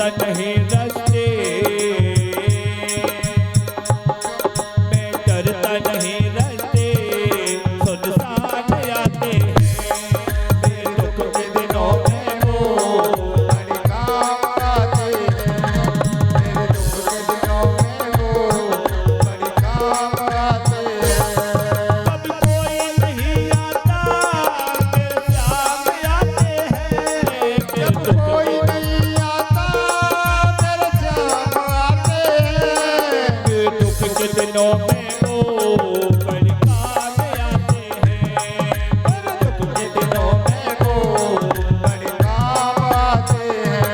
डरता नहीं रस्ते, मैं डरता नहीं रस्ते, सुनसान आते हैं। मेरे दुख के दिनों में वो बड़े काम आते हैं, मेरे दुख के दिनों में वो बड़े काम आते हैं। कब कोई नहीं आता मेरे श्याम आते हैं। जब कोई नहीं आता मेरे श्याम आते हैं, मेरे दुख के दिनों में वो बड़े काम आते हैं। मेरे दुख के दिनों में वो बड़े काम आते हैं।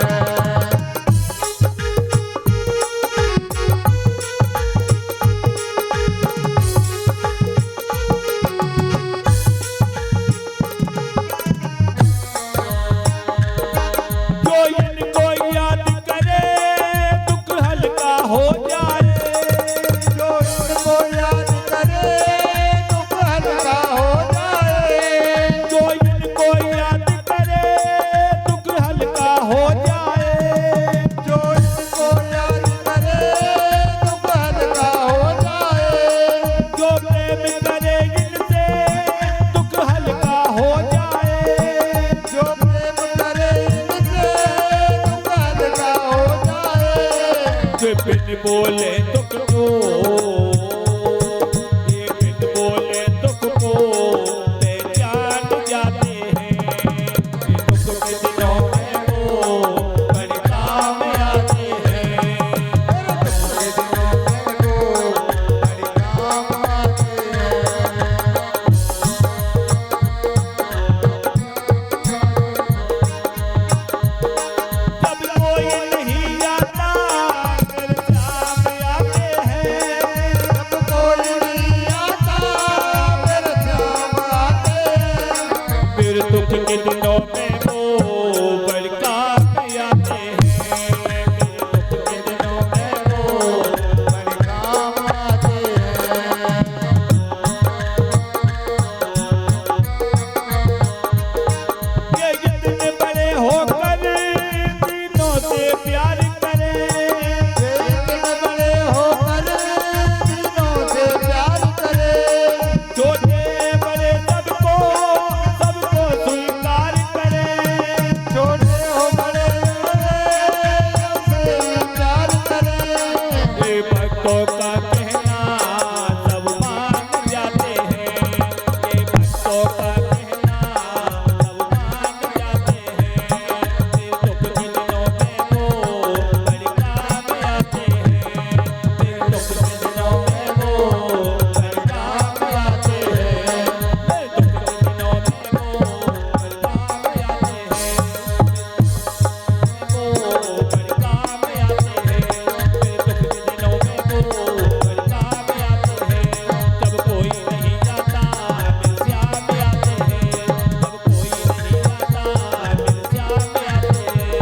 जो इनको याद करे दुख हल्का हो जाए, जो इनको याद करे दुख हल्का हो जाए, जो इनको याद करे दुख हल्का हो जाए। जो इनको याद करे दुख हल्का हो जाए, जो प्रेम करे इनसे दुख हल्का हो जाए। जो प्रेम करे इनसे दुख हल्का हो जाए। जो बिन बोले दुख को, ये बिन बोले दुख को पहचान जाते हैं। ये दुख के दिनों में वो बड़े काम आते हैं। मेरे दुख के दिनों में वो बड़े काम आते हैं। जब कोई नहीं आता मेरे श्याम आते हैं। जब कोई नहीं आता मेरे श्याम आते हैं, मेरे दुख के दिनों में वो बड़े काम आते हैं। मेरे दुख के दिनों में वो बड़े काम आते हैं। ये जितने बड़े होकर दिनों से प्यार करें, इतने बड़े होकर दिनों से प्यार करे, छोटे बड़े सबको सबको स्वीकार करें। छोटे हो बड़े सबसे प्यार करे। ये भक्तों का कहना सब मान जाते हैं। ये भक्तों का कहना सब मान जाते हैं। ये दुख के दिनों में वो बड़े काम आते हैं। ये दुख के दिनों में वो बड़े काम आते हैं। ये दुख के दिनों में वो बड़े काम आते हैं। वो बड़े काम आते हैं। मेरे दुख के दिनों में वो बड़े काम आते हैं। जब कोई नहीं आता मेरे श्याम आते हैं। जब कोई नहीं आता मेरे श्याम आते हैं।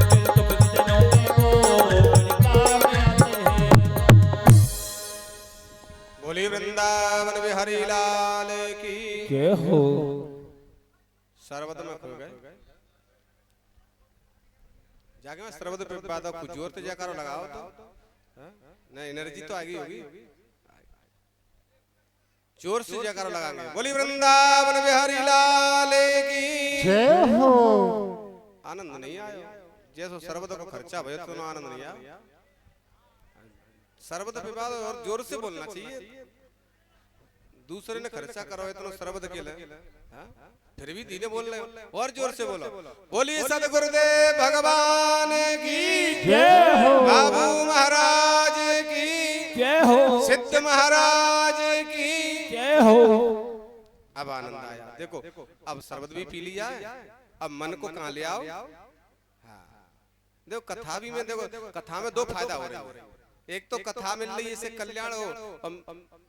मेरे दुख के दिनों में वो बड़े काम आते हैं। बोली वृंदावन बिहारी लाल की जय हो। सर्वद में खो गए जाके मैं सर्वद पे बात कुछ जोर से जयकारो लगाओ तो हाँ? नहीं एनर्जी तो आ गई होगी, जोर से जयकारो लगाएंगे। बोली वृंदावन बिहारी लाल की जय हो। आनंद नहीं आया जैसो सर्वद को खर्चा भयो तो आनंद नहीं आया। सर्वद पे बात और जोर से बोलना चाहिए। दूसरे ने खर्चा करो इतना सर्वद के लिए हाँ? फिर भी धीरे बोल रहे हो और जोर से बोलो। बोलिए सदगुरुदेव भगवान की जय हो। बाबू महाराज की जय हो। सिद्ध महाराज की जय हो। अब आनंद आया। देखो अब शरबत भी पी लिया है, अब मन को कहाँ ले आओ। हाँ। देखो कथा भी में देखो कथा में दो फायदा हो रहे हैं। एक तो कथा मिल रही है इससे कल्याण हो,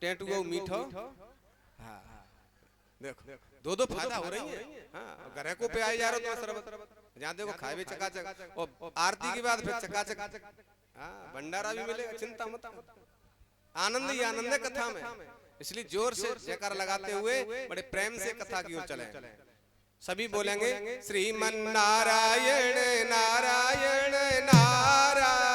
टेंटुओ मीठो। हाँ देखो दो दो फायदा हो रही है। हाँ घर को पे आए जा रहे हो तो शरबत जहाँ देखो खाए भी चकाचक और आरती के बाद फिर चकाचक। हाँ भंडारा भी मिलेगा, चिंता मत। आनंद ही आनंद है कथा में, इसलिए जोर से जयकार लगाते हुए बड़े प्रेम से कथा की ओर चले। सभी बोलेंगे श्रीमन नारायण नारायण नारायण।